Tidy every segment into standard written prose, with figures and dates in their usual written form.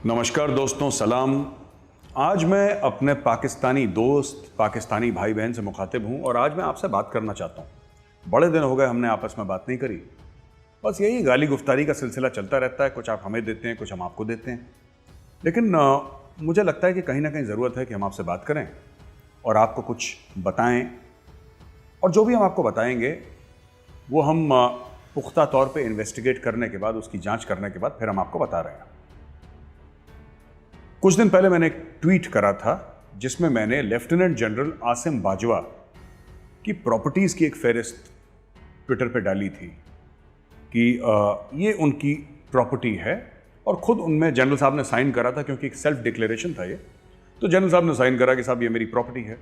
नमस्कार दोस्तों, सलाम। आज मैं अपने पाकिस्तानी दोस्त, पाकिस्तानी भाई बहन से मुखातिब हूं और आज मैं आपसे बात करना चाहता हूं। बड़े दिन हो गए हमने आपस में बात नहीं करी। बस यही गाली गुफ्तारी का सिलसिला चलता रहता है। कुछ आप हमें देते हैं, कुछ हम आपको देते हैं। लेकिन मुझे लगता है कि कहीं ना कहीं ज़रूरत है कि हम आपसे बात करें और आपको कुछ बताएं। और जो भी हम आपको बताएंगे वो हम पुख्ता तौर पे इन्वेस्टिगेट करने के बाद, उसकी जांच करने के बाद फिर हम आपको बता रहे हैं। कुछ दिन पहले मैंने एक ट्वीट करा था जिसमें मैंने लेफ्टिनेंट जनरल आसिम बाजवा की प्रॉपर्टीज़ की एक फहरिस्त ट्विटर पे डाली थी कि ये उनकी प्रॉपर्टी है और ख़ुद उनमें जनरल साहब ने साइन करा था, क्योंकि एक सेल्फ डिक्लेरेशन था ये। तो जनरल साहब ने साइन करा कि साहब ये मेरी प्रॉपर्टी है।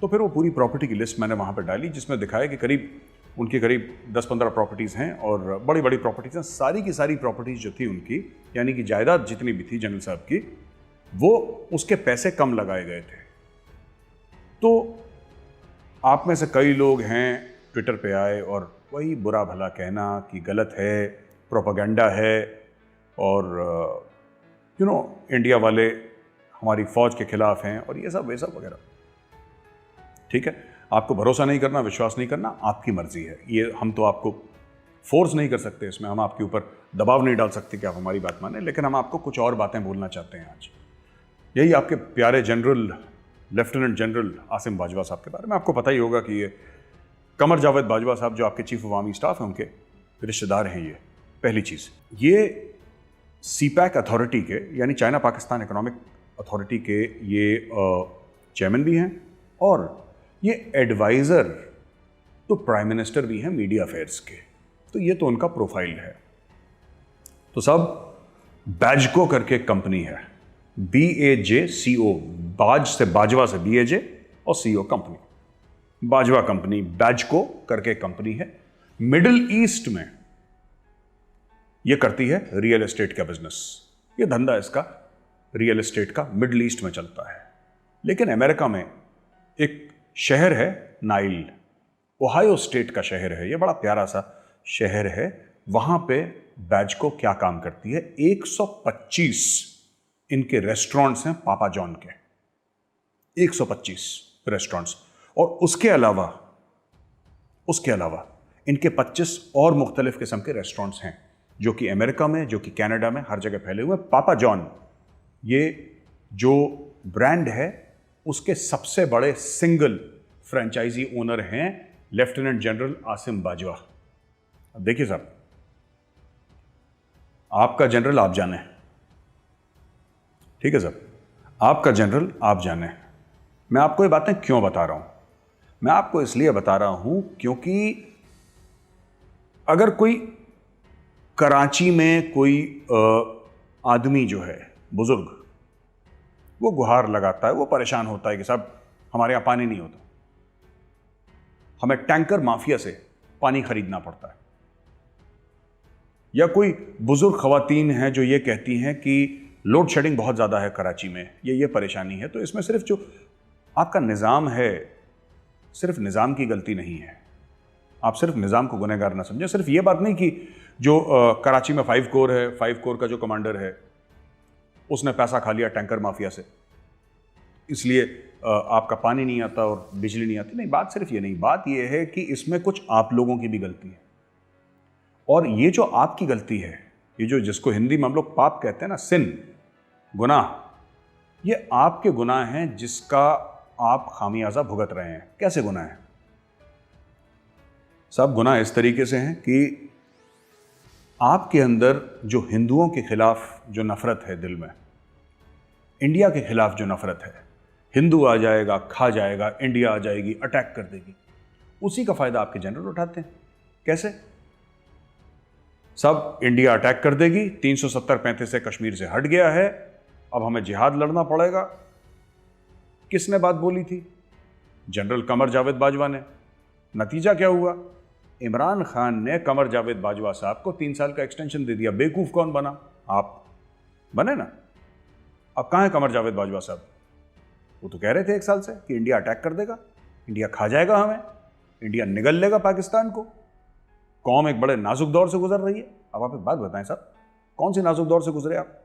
तो फिर वो पूरी प्रॉपर्टी की लिस्ट मैंने वहाँ पर डाली जिसमें दिखाया कि उनकी करीब 10-15 प्रॉपर्टीज़ हैं और बड़ी बड़ी प्रॉपर्टीज़ हैं। सारी की सारी प्रॉपर्टीज़ जो थी उनकी, यानी कि जायदाद जितनी भी थी जनरल साहब की, वो उसके पैसे कम लगाए गए थे। तो आप में से कई लोग हैं ट्विटर पे आए और वही बुरा भला कहना कि गलत है, प्रोपेगेंडा है और इंडिया वाले हमारी फ़ौज के ख़िलाफ़ हैं और ये सब वे सब वगैरह। ठीक है, आपको भरोसा नहीं करना, विश्वास नहीं करना, आपकी मर्जी है। ये हम तो आपको फोर्स नहीं कर सकते, इसमें हम आपके ऊपर दबाव नहीं डाल सकते कि आप हमारी बात माने। लेकिन हम आपको कुछ और बातें बोलना चाहते हैं आज। यही आपके प्यारे general, lieutenant general Asim Bajwa साहब के बारे में आपको पता ही होगा कि ये कमर जावेद बाजवा साहब जो आपके चीफ ऑफ आर्मी स्टाफ हैं, उनके रिश्तेदार हैं। ये पहली चीज़। ये सीपैक अथॉरिटी के, यानी चाइना पाकिस्तान इकोनॉमिक अथॉरिटी के ये चेयरमैन भी हैं और ये एडवाइज़र तो प्राइम मिनिस्टर भी हैं मीडिया अफेयर्स के। तो ये तो उनका प्रोफाइल है। तो सब बैजको करके कंपनी है, BAJCO, बाज से बाजवा से BAJ और CO कंपनी, बाजवा कंपनी, बैजको करके कंपनी है। मिडिल ईस्ट में ये करती है रियल एस्टेट का बिजनेस। ये धंधा इसका रियल एस्टेट का मिडिल ईस्ट में चलता है। लेकिन अमेरिका में एक शहर है नाइल, ओहायो स्टेट का शहर है। ये बड़ा प्यारा सा शहर है। वहां पे बैजको क्या काम करती है, 125 इनके रेस्टोरेंट्स हैं पापा जॉन के, 125 रेस्टोरेंट्स। और उसके अलावा इनके 25 और मुख्तलिफ किस्म के रेस्टोरेंट्स हैं जो कि अमेरिका में, जो कि कनाडा में, हर जगह फैले हुए। पापा जॉन ये जो ब्रांड है उसके सबसे बड़े सिंगल फ्रेंचाइजी ओनर हैं लेफ्टिनेंट जनरल आसिम बाजवा। अब देखिए साहब, आपका जनरल आप जाने, ठीक है साहब, आपका जनरल आप जाने। मैं आपको ये बातें क्यों बता रहा हूं? मैं आपको इसलिए बता रहा हूं क्योंकि अगर कोई कराची में कोई आदमी जो है, बुजुर्ग, वो गुहार लगाता है, वो परेशान होता है कि साहब हमारे यहाँ पानी नहीं होता, हमें टैंकर माफिया से पानी खरीदना पड़ता है, या कोई बुजुर्ग खवातीन हैं जो ये कहती हैं कि लोड शेडिंग बहुत ज़्यादा है कराची में, ये परेशानी है, तो इसमें सिर्फ जो आपका निज़ाम है, सिर्फ निज़ाम की गलती नहीं है। आप सिर्फ निज़ाम को गुनहगार ना समझें। सिर्फ ये बात नहीं कि जो कराची में 5 कोर है, 5 कोर का जो कमांडर है उसने पैसा खा लिया टैंकर माफिया से, इसलिए आपका पानी नहीं आता और बिजली नहीं आती। नहीं, बात सिर्फ ये नहीं। बात ये है कि इसमें कुछ आप लोगों की भी गलती है। और ये जो आपकी गलती है, ये जो जिसको हिंदी में हम लोग पाप कहते हैं ना, सिन, गुनाह, ये आपके गुनाह हैं जिसका आप खामियाजा भुगत रहे हैं। कैसे गुनाह है? सब गुनाह इस तरीके से हैं कि आपके अंदर जो हिंदुओं के खिलाफ जो नफरत है दिल में, इंडिया के खिलाफ जो नफरत है, हिंदू आ जाएगा, खा जाएगा, इंडिया आ जाएगी, अटैक कर देगी, उसी का फायदा आपके जनरल उठाते हैं। कैसे? सब इंडिया अटैक कर देगी, 370-35 से कश्मीर से हट गया है, अब हमें जिहाद लड़ना पड़ेगा। किसने बात बोली थी? जनरल कमर जावेद बाजवा ने। नतीजा क्या हुआ? इमरान खान ने कमर जावेद बाजवा साहब को 3 साल का एक्सटेंशन दे दिया। बेवकूफ़ कौन बना? आप बने ना। अब कहाँ है कमर जावेद बाजवा साहब? वो तो कह रहे थे 1 साल से कि इंडिया अटैक कर देगा, इंडिया खा जाएगा हमें, इंडिया निगल लेगा पाकिस्तान को। कौम एक बड़े नाजुक दौर से गुजर रही है। अब आप एक बात बताएं साहब, कौन से नाजुक दौर से गुजरे आप?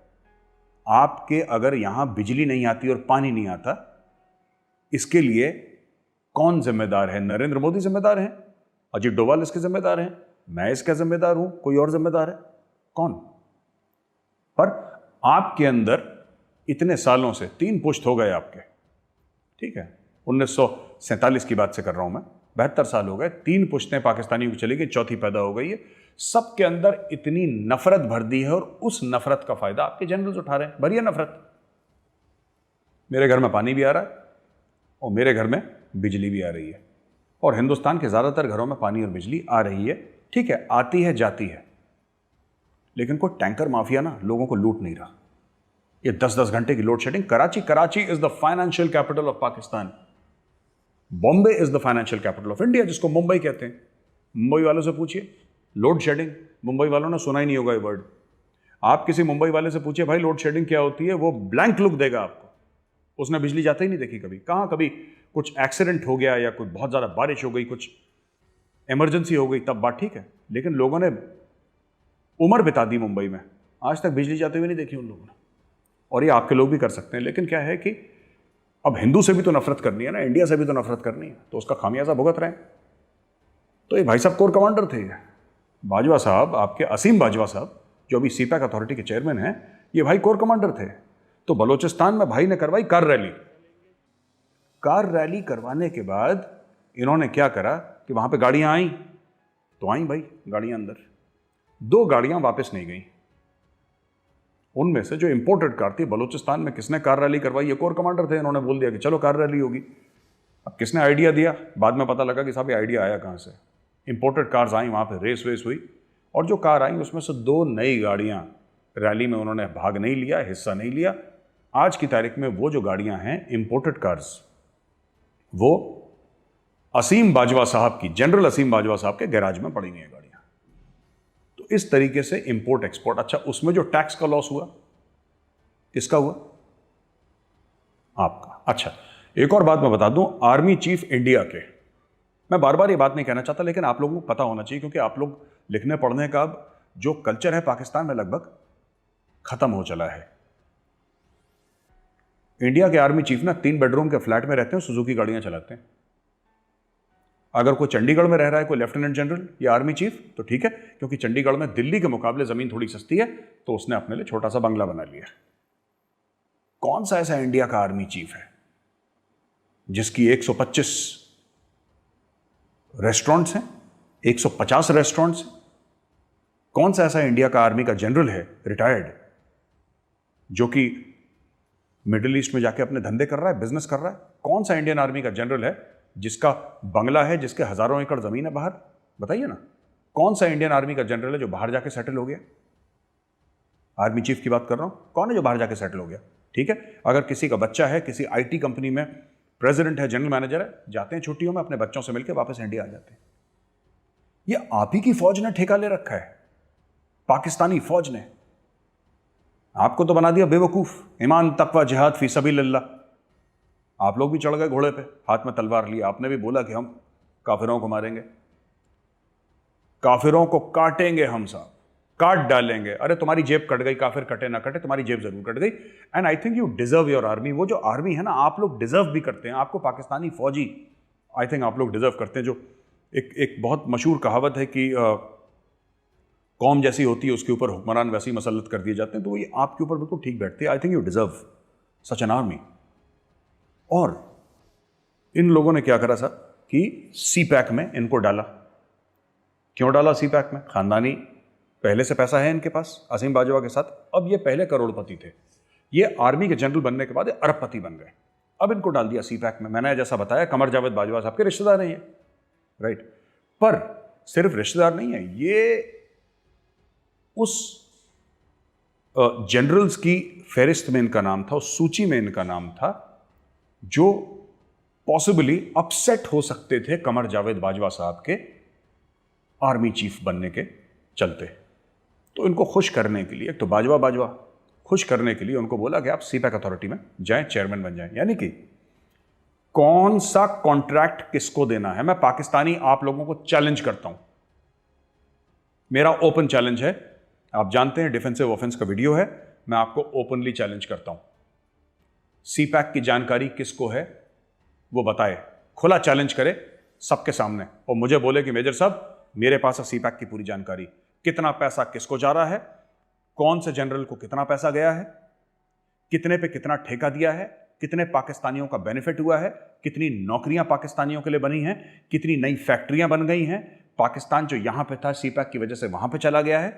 आपके अगर यहां बिजली नहीं आती और पानी नहीं आता, इसके लिए कौन जिम्मेदार है? नरेंद्र मोदी जिम्मेदार हैं, अजीत डोभाल इसके जिम्मेदार हैं, मैं इसका जिम्मेदार हूं, कोई और जिम्मेदार है? कौन? पर आपके अंदर इतने सालों से 3 पुश्त हो गए आपके, ठीक है, 1947 की बात से कर रहा हूं मैं, 72 साल हो गए, 3 पुश्तें पाकिस्तानियों की चली गई, चौथी पैदा हो गई है। सबके अंदर इतनी नफरत भर दी है और उस नफरत का फायदा आपके जनरल्स उठा रहे हैं। भरिए नफरत। मेरे घर में पानी भी आ रहा है और मेरे घर में बिजली भी आ रही है, और हिंदुस्तान के ज्यादातर घरों में पानी और बिजली आ रही है, ठीक है, आती है जाती है, लेकिन कोई टैंकर माफिया ना लोगों को लूट नहीं रहा। ये 10-10 घंटे की load shedding. Karachi is the financial capital of Pakistan. Bombay is the financial capital of India, जिसको मुंबई कहते हैं। मुंबई वालों से पूछिए लोड शेडिंग, मुंबई वालों ने सुना ही नहीं होगा ये वर्ड। आप किसी मुंबई वाले से पूछिए भाई लोड शेडिंग क्या होती है, वो ब्लैंक लुक देगा आपको। उसने बिजली जाते ही नहीं देखी कभी। कहां कभी कुछ एक्सीडेंट हो गया या कोई बहुत ज्यादा बारिश हो गई, कुछ इमरजेंसी हो गई, तब बात ठीक है, लेकिन लोगों ने उम्र बिता दी मुंबई में, आज तक बिजली जाते हुए नहीं देखी उन लोगों ने। और ये आपके लोग भी कर सकते हैं, लेकिन क्या है कि अब हिंदू से भी तो नफरत करनी है ना, इंडिया से भी तो नफरत करनी है, तो उसका खामियाजा भुगत रहे हैं। तो ये भाई साहब कोर कमांडर थे, बाजवा साहब, आपके असीम बाजवा साहब, जो अभी सीपैक अथॉरिटी के चेयरमैन हैं, ये भाई कोर कमांडर थे। तो बलोचिस्तान में भाई ने करवाई कार रैली। कार रैली करवाने के बाद इन्होंने क्या करा कि वहां पे गाड़ियां आई, तो आई भाई गाड़ियां अंदर, 2 गाड़ियां वापस नहीं गई। उनमें से जो इंपोर्टेड कार थी, बलूचिस्तान में किसने कार रैली करवाई? ये कोर कमांडर थे। इन्होंने बोल दिया कि चलो कार रैली होगी। अब किसने आइडिया दिया? बाद में पता लगा कि साहब ये आइडिया आया कहां से। इंपोर्टेड कार्स आई, वहां पे रेस वेस हुई, और जो कार आई उसमें से 2 नई गाड़ियां, रैली में उन्होंने भाग नहीं लिया, हिस्सा नहीं लिया। आज की तारीख में वो जो गाड़ियां हैं इंपोर्टेड कार्स, वो असीम बाजवा साहब की, जनरल असीम बाजवा साहब के गैराज में पड़ी हुई है गाड़ियां। तो इस तरीके से इंपोर्ट एक्सपोर्ट। अच्छा, उसमें जो टैक्स का लॉस हुआ, किसका हुआ? आपका। अच्छा, एक और बात मैं बता दूं, आर्मी चीफ इंडिया के, मैं बार बार ये बात नहीं कहना चाहता, लेकिन आप लोगों को पता होना चाहिए, क्योंकि आप लोग लिखने पढ़ने का अब जो कल्चर है पाकिस्तान में लगभग खत्म हो चला है। इंडिया के आर्मी चीफ ना 3 बेडरूम के फ्लैट में रहते हैं, सुजुकी गाड़ियां चलाते हैं। अगर कोई चंडीगढ़ में रह रहा है, कोई लेफ्टिनेंट जनरल या आर्मी चीफ, तो ठीक है, क्योंकि चंडीगढ़ में दिल्ली के मुकाबले जमीन थोड़ी सस्ती है, तो उसने अपने लिए छोटा सा बंगला बना लिया। कौन सा ऐसा इंडिया का आर्मी चीफ है जिसकी 125 रेस्टोरेंट्स हैं, 150 रेस्टोरेंट्स हैं? कौन सा ऐसा इंडिया का आर्मी का जनरल है रिटायर्ड, जो कि मिडिल ईस्ट में जाके अपने धंधे कर रहा है, बिजनेस कर रहा है? कौन सा इंडियन आर्मी का जनरल है जिसका बंगला है, जिसके हजारों एकड़ जमीन है बाहर? बताइए ना, कौन सा इंडियन आर्मी का जनरल है जो बाहर जाके सेटल हो गया? आर्मी चीफ की बात कर रहा हूं, कौन है जो बाहर जाके सेटल हो गया? ठीक है, अगर किसी का बच्चा है, किसी आईटी कंपनी में प्रेसिडेंट है, जनरल मैनेजर है, जाते हैं छुट्टियों में अपने बच्चों से मिलकर वापस इंडिया आ जाते हैं। ये आप ही की फौज ने ठेका ले रखा है, पाकिस्तानी फौज ने। आपको तो बना दिया बेवकूफ, ईमान तकवा जिहाद फी सबिलिल्लाह। आप लोग भी चढ़ गए घोड़े पे, हाथ में तलवार लिया, आपने भी बोला कि हम काफिरों को मारेंगे, काफिरों को काटेंगे, हम साहब काट डालेंगे। अरे तुम्हारी जेब कट गई, काफिर कटे ना कटे, तुम्हारी जेब जरूर कट गई। And I think you deserve your army. वो जो आर्मी है ना, आप लोग डिजर्व भी करते हैं, आपको पाकिस्तानी फौजी, आई थिंक आप लोग डिजर्व करते हैं। जो एक बहुत मशहूर कहावत है कि कौम जैसी होती है उसके ऊपर हुक्मरान वैसे ही मसल्लत कर दिए जाते हैं, तो ये आपके ऊपर बिल्कुल ठीक बैठती है। I think you deserve such an army. और इन लोगों ने क्या करा था कि सीपैक में इनको डाला। क्यों डाला सीपैक में? खानदानी, पहले से पैसा है इनके पास असीम बाजवा के साथ। अब ये पहले करोड़पति थे, ये आर्मी के जनरल बनने के बाद अरबपति बन गए। अब इनको डाल दिया सीपैक में। मैंने जैसा बताया, कमर जावेद बाजवा साहब के रिश्तेदार नहीं है, राइट? पर सिर्फ रिश्तेदार नहीं है, ये उस जनरल्स की फेरिस्त में इनका नाम था, उस सूची में इनका नाम था जो पॉसिबली अपसेट हो सकते थे कमर जावेद बाजवा साहब के आर्मी चीफ बनने के चलते। तो इनको खुश करने के लिए, एक तो बाजवा खुश करने के लिए उनको बोला कि आप सीपैक अथॉरिटी में जाएं, चेयरमैन बन जाएं। यानी कि कौन सा कॉन्ट्रैक्ट किसको देना है, मैं पाकिस्तानी आप लोगों को चैलेंज करता हूं। मेरा ओपन चैलेंज है। आप जानते हैं डिफेंसिव ऑफेंस का वीडियो है, मैं आपको ओपनली चैलेंज करता हूं, सीपैक की जानकारी किसको है वो बताए, खुला चैलेंज करे सबके सामने और मुझे बोले कि मेजर साहब मेरे पास है सीपैक की पूरी जानकारी, कितना पैसा किसको जा रहा है, कौन से जनरल को कितना पैसा गया है, कितने पे कितना ठेका दिया है, कितने पाकिस्तानियों का बेनिफिट हुआ है, कितनी नौकरियां पाकिस्तानियों के लिए बनी हैं, कितनी नई फैक्ट्रियां बन गई हैं, पाकिस्तान जो यहां पे था सीपैक की वजह से वहां पे चला गया है।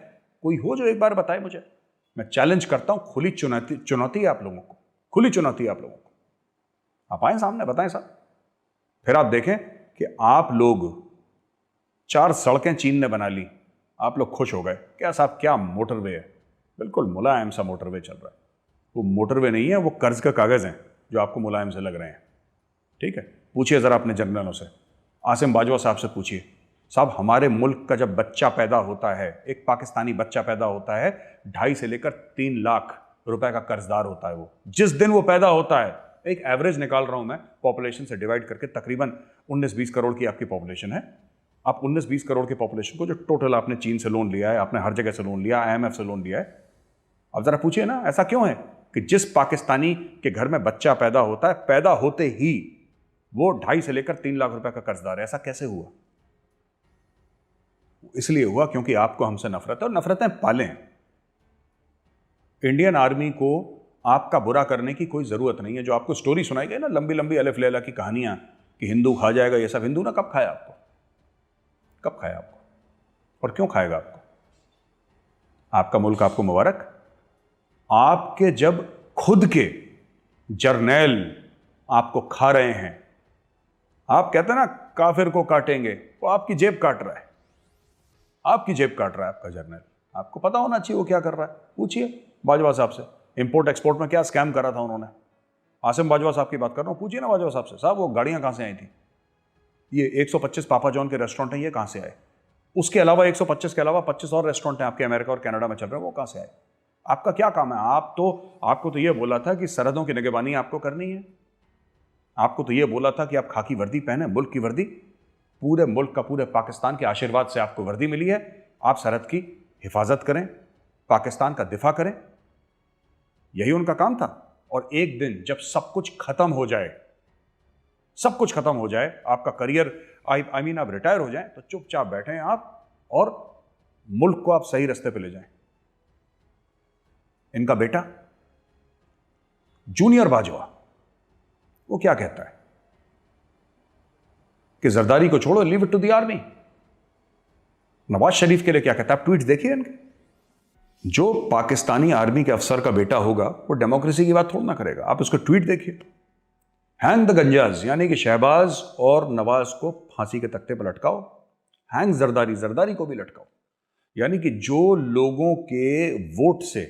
कोई हो जो एक बार बताए मुझे, मैं चैलेंज करता हूं, खुली चुनौती है आप लोगों को, खुली चुनौती है आप लोगों को। आप आए सामने बताएं साहब, फिर आप देखें कि आप लोग 4 सड़कें चीन ने बना ली, आप लोग खुश हो गए, क्या साहब क्या मोटरवे है, बिल्कुल मुलायम सा मोटरवे चल रहा है। वो मोटरवे नहीं है, वो कर्ज का कागज है जो आपको मुलायम से लग रहे हैं। ठीक है, पूछिए जरा अपने जनरलों से, आसिम बाजवा साहब से पूछिए, साहब हमारे मुल्क का जब बच्चा पैदा होता है, एक पाकिस्तानी बच्चा पैदा होता है, 2.5 से लेकर 3 लाख रुपए का कर्जदार होता है। वो जिस दिन वो पैदा होता है, एक एवरेज निकाल रहा हूं मैं पॉपुलेशन से डिवाइड करके, तकरीबन 19-20 करोड़ की आपकी पॉपुलेशन है। आप 19-20 करोड़ की पॉपुलेशन को जो टोटल आपने चीन से लोन लिया है, आपने हर जगह से लोन लिया, IMF से लोन लिया है, अब जरा पूछिए ना ऐसा क्यों है कि जिस पाकिस्तानी के घर में बच्चा पैदा होता है, पैदा होते ही वो 2.5 से लेकर 3 लाख रुपए का कर्जदार है। ऐसा कैसे हुआ? इसलिए हुआ क्योंकि आपको हमसे नफरत है और नफरतें पालें। इंडियन आर्मी को आपका बुरा करने की कोई जरूरत नहीं है। जो आपको स्टोरी सुनाई गई ना, लंबी लंबी अलिफ लैला की कहानियां कि हिंदू खा जाएगा, ये सब हिंदू ना कब खाया आपको, कब खाया आपको, और क्यों खाएगा आपको? आपका मुल्क आपको मुबारक। आपके जब खुद के जर्नैल आपको खा रहे हैं, आप कहते हैं ना काफिर को काटेंगे, वो आपकी जेब काट रहा है, आपकी जेब काट रहा है आपका जर्नल। आपको पता होना चाहिए वो क्या कर रहा है। पूछिए बाजवा साहब से, इंपोर्ट एक्सपोर्ट में क्या स्कैम करा था उन्होंने। आसिम बाजवा साहब की बात कर रहा हूं, पूछिए ना बाजवा साहब से, साहब वो गाड़ियां कहां से आई थी, ये 125 पापा जॉन के रेस्टोरेंट हैं, ये कहां से आए? उसके अलावा 125 के अलावा 25 और रेस्टोरेंट हैं आपके अमेरिका और कनाडा में चल रहे हैं, वो कहां से आए? आपका क्या काम है? आपको तो ये बोला था कि सरहदों की निगरानी आपको करनी है, आपको तो ये बोला था कि आप खाकी वर्दी पहने, मुल्क की वर्दी, पूरे मुल्क का, पूरे पाकिस्तान के आशीर्वाद से आपको वर्दी मिली है, आप सरहद की हिफाजत करें, पाकिस्तान का दिफा करें, यही उनका काम था। और एक दिन जब सब कुछ खत्म हो जाए, सब कुछ खत्म हो जाए, आपका करियर आई मीन आप रिटायर हो जाए, तो चुपचाप बैठें आप और मुल्क को आप सही रास्ते पे ले जाएं। इनका बेटा जूनियर बाजवा वो क्या कहता है कि जरदारी को छोड़ो, leave it to the army. Nawaz Sharif के लिए क्या कहता है, आप ट्वीट देखिए इनके। जो पाकिस्तानी आर्मी के अफसर का बेटा होगा वो डेमोक्रेसी की बात थोड़ा ना करेगा, आप उसको ट्वीट देखिए। हैंग द गंजाज, यानी कि शहबाज और नवाज को फांसी के तख्ते पर लटकाओ, हैंग जरदारी, जरदारी को भी लटकाओ। यानी कि जो लोगों के वोट से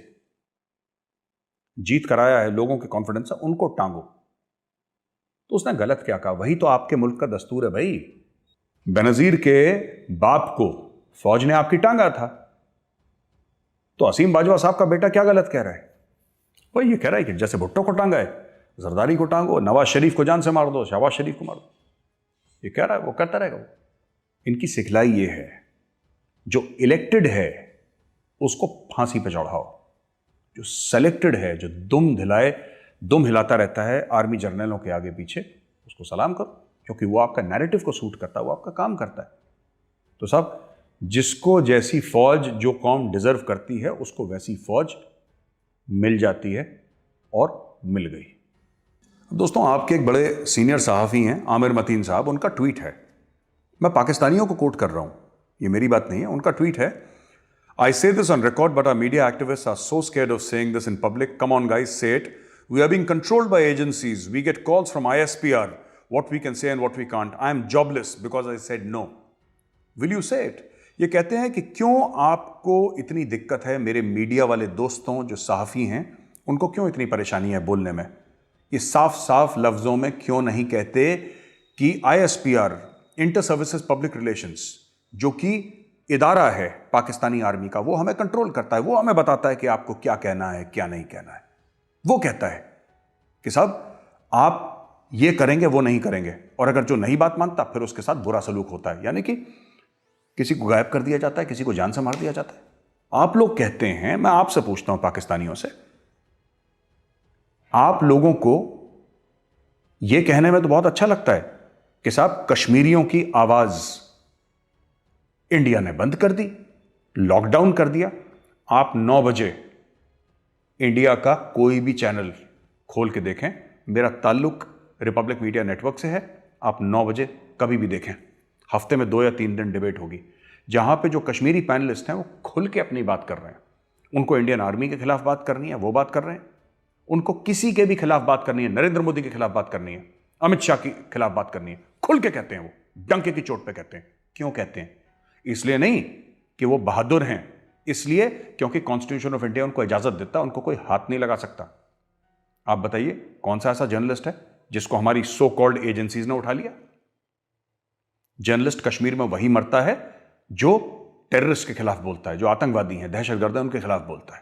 जीत कराया है, लोगों के कॉन्फिडेंस से, उनको टांगो। तो उसने गलत क्या कहा? वही तो आपके मुल्क का दस्तूर है भाई। बेनजीर के बाप को फौज ने आपकी टांगा था, तो असीम बाजवा साहब का बेटा क्या गलत कह रहा है? वही ये कह रहा है कि जैसे भुट्टो को टांगा है, जरदारी को टांगो, नवाज शरीफ को जान से मार दो, शहबाज शरीफ को मार दो। ये कह रहा है, वो करता रहेगा। वो इनकी सिखलाई ये है, जो इलेक्टेड है उसको फांसी पे चढ़ाओ, जो सेलेक्टेड है, जो दुम हिलाता रहता है आर्मी जर्नलों के आगे पीछे, उसको सलाम करो, क्योंकि वो आपका नैरेटिव को सूट करता है, वो आपका काम करता है। तो साहब, जिसको जैसी फौज जो कौम डिजर्व करती है उसको वैसी फौज मिल जाती है, और मिल गई। दोस्तों, आपके एक बड़े सीनियर सहाफ़ी हैं आमिर मतीन साहब, उनका ट्वीट है, मैं पाकिस्तानियों को कोट कर रहा हूं, ये मेरी बात नहीं है, उनका ट्वीट है, I say this on record, but our media activists are so scared of saying this in public. Come on, guys, say it. We are being controlled by agencies. We get calls from ISPR, what we can say and what we can't. I am jobless because I said no. Will you say it? ये कहते हैं कि क्यों आपको इतनी दिक्कत है, मेरे मीडिया वाले दोस्तों जो सहाफ़ी हैं, उनको क्यों इतनी परेशानी है बोलने में? ये साफ साफ लफ्ज़ों में क्यों नहीं कहते कि ISPR, inter services public relations, जो कि इदारा है पाकिस्तानी आर्मी का, वो हमें कंट्रोल करता है, वो हमें बताता है कि आपको क्या कहना है, क्या नहीं कहना है। वो कहता है कि साहब आप ये करेंगे, वो नहीं करेंगे, और अगर जो नहीं बात मानता फिर उसके साथ बुरा सलूक होता है, यानी कि किसी को गायब कर दिया जाता है, किसी को जान से मार दिया जाता है। आप लोग कहते हैं, मैं आपसे पूछता हूं पाकिस्तानियों से, आप लोगों को यह कहने में तो बहुत अच्छा लगता है कि साहब कश्मीरियों की आवाज इंडिया ने बंद कर दी, लॉकडाउन कर दिया। आप 9 बजे इंडिया का कोई भी चैनल खोल के देखें, मेरा ताल्लुक रिपब्लिक मीडिया नेटवर्क से है, आप 9 बजे कभी भी देखें, हफ्ते में 2 या 3 दिन डिबेट होगी जहां पे जो कश्मीरी पैनलिस्ट हैं वो खुल के अपनी बात कर रहे हैं। उनको इंडियन आर्मी के खिलाफ बात करनी है, वो बात कर रहे हैं। उनको किसी के भी खिलाफ बात करनी है, नरेंद्र मोदी के खिलाफ बात करनी है, अमित शाह के खिलाफ बात करनी है, खुल के कहते हैं, वो डंके की चोट पे कहते हैं। क्यों कहते हैं? इसलिए नहीं कि वो बहादुर हैं, इसलिए क्योंकि कॉन्स्टिट्यूशन ऑफ इंडिया उनको इजाजत देता है, उनको कोई हाथ नहीं लगा सकता। आप बताइए कौन सा ऐसा जर्नलिस्ट है जिसको हमारी सो कॉल्ड एजेंसीज ने उठा लिया? जर्नलिस्ट कश्मीर में वही मरता है जो टेररिस्ट के खिलाफ बोलता है, जो आतंकवादी हैं, दहशतगर्द हैं, उनके खिलाफ बोलता है।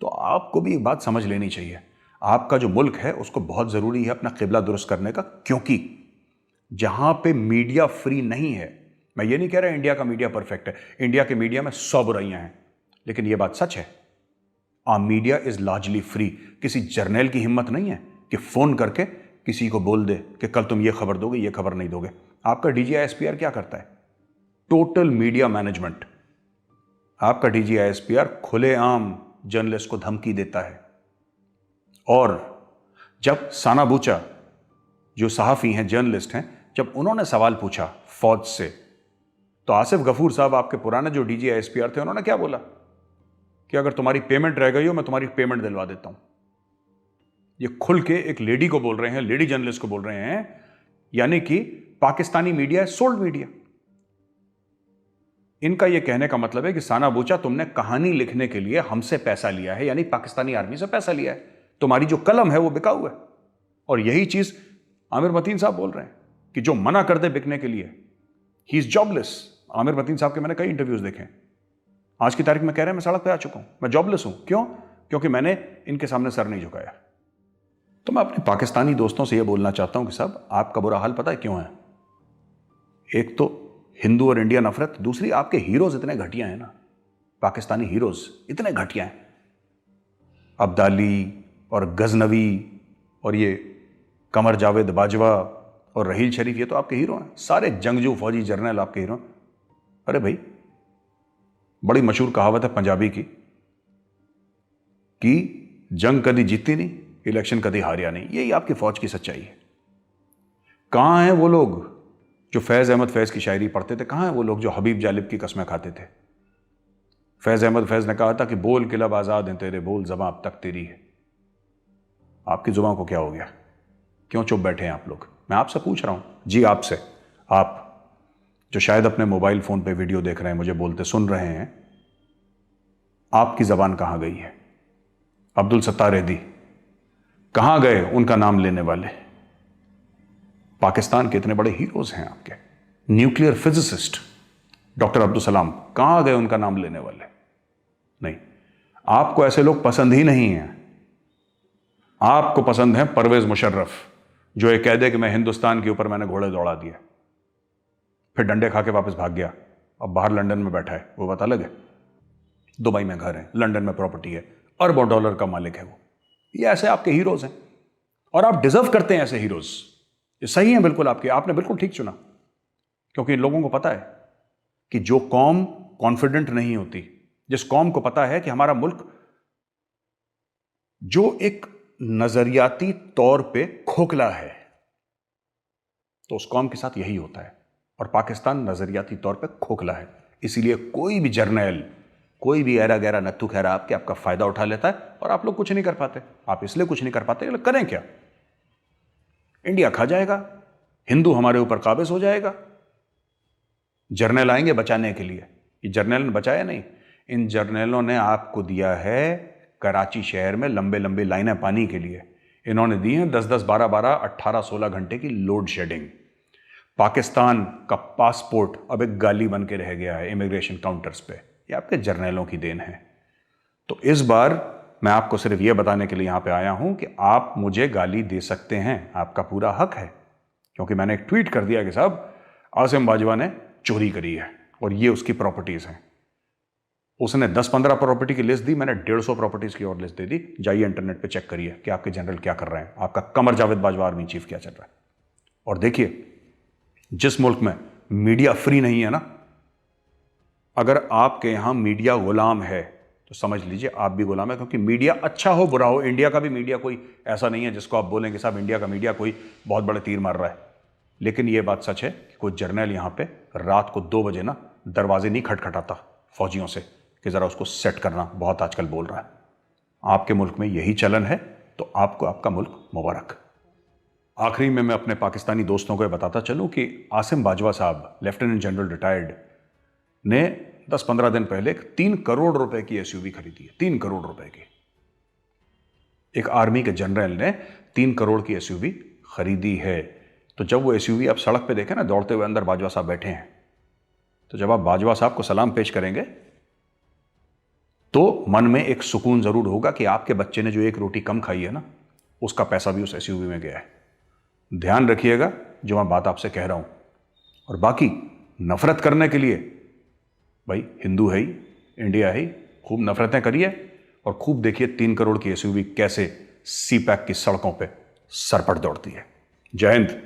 तो आपको भी एक बात समझ लेनी चाहिए, आपका जो मुल्क है उसको बहुत जरूरी है अपना किबला दुरुस्त करने का, क्योंकि जहां पे मीडिया फ्री नहीं है, मैं ये नहीं कह रहा इंडिया का मीडिया परफेक्ट है, इंडिया के मीडिया में 100 बुराइयां हैं, लेकिन यह बात सच है, मीडिया इज लार्जली फ्री। किसी जर्नल की हिम्मत नहीं है कि फोन करके किसी को बोल दे कि कल तुम ये खबर दोगे, ये खबर नहीं दोगे। आपका DGISPR क्या करता है? Total media management. आपका DGISPR खुलेआम जर्नलिस्ट को धमकी देता है। और जब साना बूचा जो सहाफ़ी हैं, जर्नलिस्ट हैं, जब उन्होंने सवाल पूछा फौज से, तो आसिफ गफूर साहब आपके पुराने जो DGISPR थे, उन्होंने क्या बोला कि अगर तुम्हारी पेमेंट रह गई हो मैं तुम्हारी पेमेंट दिलवा देता हूं। ये खुल के एक लेडी को बोल रहे हैं, लेडी जर्नलिस्ट को बोल रहे हैं, यानी कि पाकिस्तानी मीडिया है सोल्ड मीडिया। इनका यह कहने का मतलब है कि साना बूचा तुमने कहानी लिखने के लिए हमसे पैसा लिया है, यानी पाकिस्तानी आर्मी से पैसा लिया है, तुम्हारी जो कलम है वो बिकाऊ है। और यही चीज आमिर मतीन साहब बोल रहे हैं कि जो मना कर दे बिकने के लिए ही इज जॉबलेस। आमिर मतीन साहब के मैंने कई इंटरव्यूज देखे, आज की तारीख में कह रहे हैं मैं सड़क पे आ चुका हूं, मैं जॉबलेस हूं। क्यों? क्योंकि मैंने इनके सामने सर नहीं झुकाया। तो मैं अपने पाकिस्तानी दोस्तों से यह बोलना चाहता हूं कि साहब आपका बुरा हाल पता है क्यों है? एक तो हिंदू और इंडिया नफरत, दूसरी आपके हीरोज इतने घटिया हैं ना, पाकिस्तानी हीरोज इतने घटिया हैं। अब्दाली और गजनवी और ये कमर जावेद बाजवा और रहील शरीफ, ये तो आपके हीरो हैं। सारे जंगजू फौजी जर्नल आपके हीरो। अरे भाई, बड़ी मशहूर कहावत है पंजाबी की कि जंग कभी जीती नहीं, इलेक्शन कभी हारिया नहीं। यही आपकी फौज की सच्चाई है। कहां हैं वो लोग जो फैज़ अहमद फैज़ की शायरी पढ़ते थे? कहां हैं वो लोग जो हबीब जालिब की कसमें खाते थे? फैज़ अहमद फैज़ ने कहा था कि बोल के लब आज़ाद हैं तेरे, बोल ज़बां अब तक तेरी है। आपकी ज़ुबान को क्या हो गया? क्यों चुप बैठे हैं आप लोग? मैं आपसे पूछ रहा हूं जी, आपसे, आप जो शायद अपने मोबाइल फ़ोन पे वीडियो देख रहे हैं, मुझे बोलते सुन रहे हैं, आपकी ज़बान कहां गई है? अब्दुल सत्तार एदी कहां गए? उनका नाम लेने वाले पाकिस्तान के इतने बड़े हीरोज हैं आपके। Nuclear physicist doctor Abdul Salam कहां गए? उनका नाम लेने वाले नहीं। आपको ऐसे लोग पसंद ही नहीं हैं। आपको पसंद है परवेज मुशर्रफ, जो ये कह दे कि मैं हिंदुस्तान के ऊपर मैंने घोड़े दौड़ा दिए, फिर डंडे खा के वापस भाग गया, अब बाहर लंदन में बैठा है, वो बात अलग है। दुबई में घर है, लंदन में प्रॉपर्टी है, अरबों डॉलर का मालिक है वो। ये ऐसे आपके हीरोज हैं और आप डिजर्व करते हैं ऐसे हीरोज। ये सही है बिल्कुल आपके, आपने बिल्कुल ठीक चुना, क्योंकि इन लोगों को पता है कि जो कौम कॉन्फिडेंट नहीं होती, जिस कौम को पता है कि हमारा मुल्क जो एक नजरियाती तौर पे खोखला है, तो उस कौम के साथ यही होता है। और पाकिस्तान नजरियाती तौर पे खोखला है, इसीलिए कोई भी जर्नल, कोई भी ऐरा गैरा नत्थु खैरा आपका फायदा उठा लेता है और आप लोग कुछ नहीं कर पाते। आप इसलिए कुछ नहीं कर पाते, करें क्या? इंडिया खा जाएगा, हिंदू हमारे ऊपर काबिज हो जाएगा, जर्नल आएंगे बचाने के लिए। ये जर्नल ने बचाया नहीं, इन जर्नलों ने आपको दिया है कराची शहर में लंबे लंबे लाइनें पानी के लिए। इन्होंने दी हैं 10-10, 12-12, 18-16 घंटे की लोड शेडिंग। पाकिस्तान का पासपोर्ट अब एक गाली बन के रह गया है इमिग्रेशन काउंटर्स पे। ये आपके जर्नलों की देन है। तो इस बार मैं आपको सिर्फ ये बताने के लिए यहां पे आया हूं कि आप मुझे गाली दे सकते हैं, आपका पूरा हक है, क्योंकि मैंने एक ट्वीट कर दिया कि साहब आसिम बाजवा ने चोरी करी है और ये उसकी प्रॉपर्टीज हैं। उसने 10-15 प्रॉपर्टी की लिस्ट दी, मैंने 150 प्रॉपर्टीज की और लिस्ट दे दी। जाइए इंटरनेट पे चेक करिए कि आपके जनरल क्या कर रहे हैं, आपका कमर जावेद बाजवा आर्मी चीफ क्या चल रहा है। और देखिए, जिस मुल्क में मीडिया फ्री नहीं है ना, अगर आपके यहां मीडिया गुलाम है तो समझ लीजिए आप भी गुलाम है। क्योंकि मीडिया अच्छा हो बुरा हो, इंडिया का भी मीडिया कोई ऐसा नहीं है जिसको आप बोलेंगे साहब इंडिया का मीडिया कोई बहुत बड़े तीर मार रहा है। लेकिन यह बात सच है कि कोई जर्नल यहां पे रात को 2 बजे ना दरवाजे नहीं खटखटाता फौजियों से कि जरा उसको सेट करना बहुत आजकल बोल रहा है। आपके मुल्क में यही चलन है तो आपको आपका मुल्क मुबारक। आखिरी में मैं अपने पाकिस्तानी दोस्तों को बताता चलूं कि आसिम बाजवा साहब, लेफ्टिनेंट जनरल रिटायर्ड, ने 10-15 दिन पहले 3 करोड़ रुपए की एसयूवी खरीदी है। 3 करोड़ रुपए की। एक आर्मी के जनरल ने 3 करोड़ की एसयूवी खरीदी है। तो जब वो एसयूवी आप सड़क पे देखें ना, दौड़ते हुए अंदर बाजवा साहब बैठे हैं, तो जब आप बाजवा साहब को सलाम पेश करेंगे तो मन में एक सुकून जरूर होगा कि आपके बच्चे ने जो 1 रोटी कम खाई है ना, उसका पैसा भी उस एसयूवी में गया है। ध्यान रखिएगा जो मैं बात आपसे कह रहा हूं। और बाकी नफरत करने के लिए भाई हिंदू है ही, इंडिया है ही, खूब नफरतें करिए और खूब देखिए 3 करोड़ की एसयूवी कैसे सी पैक की सड़कों पे सरपट दौड़ती है। जय हिंद।